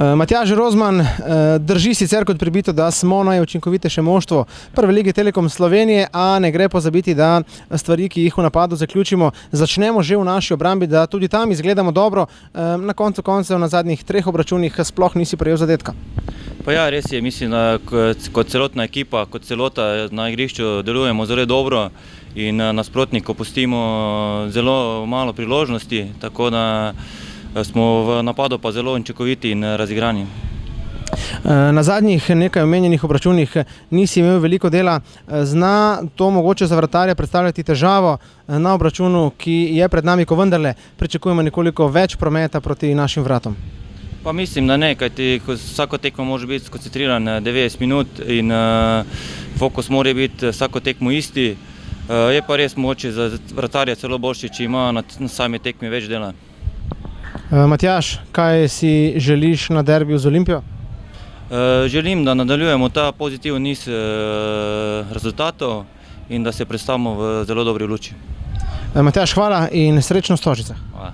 Matjaž Rozman, drži sicer kot pribito, da smo najučinkovitejše moštvo Prve lige Telekom Slovenije, a ne gre pozabiti, da stvari, ki jih v napadu zaključimo, začnemo že v naši obrambi, da tudi tam izgledamo dobro. Na koncu koncev na zadnjih 3 obračunih sploh nisi prejel zadetka. Pa ja, res je, mislim, da kot celotna ekipa, kot celota na igrišču delujemo zelo dobro in nasprotniku pustimo zelo malo priložnosti, tako da smo v napadu pa zelo učinkoviti in razigrani. Na zadnjih nekaj omenjenih obračunih nisi imel veliko dela. Zna to mogoče za vratarja predstavljati težavo na obračunu, ki je pred nami, ko vendarle pričakujemo nekoliko več prometa proti našim vratom? Pa mislim, da ne, kajti vsako tekmo može biti skoncentriran 90 minut in fokus mora biti vsako tekmo isti. Je pa res mogoče za vratarja celo boljši, če ima na sami tekmi več dela. Matjaž, kaj si želiš na derbiju z Olimpijo? Želim, da nadaljujemo ta pozitiven niz rezultatov in da se predstavimo v zelo dobri luči. Matjaž, hvala in srečno v Stožicah. Hvala.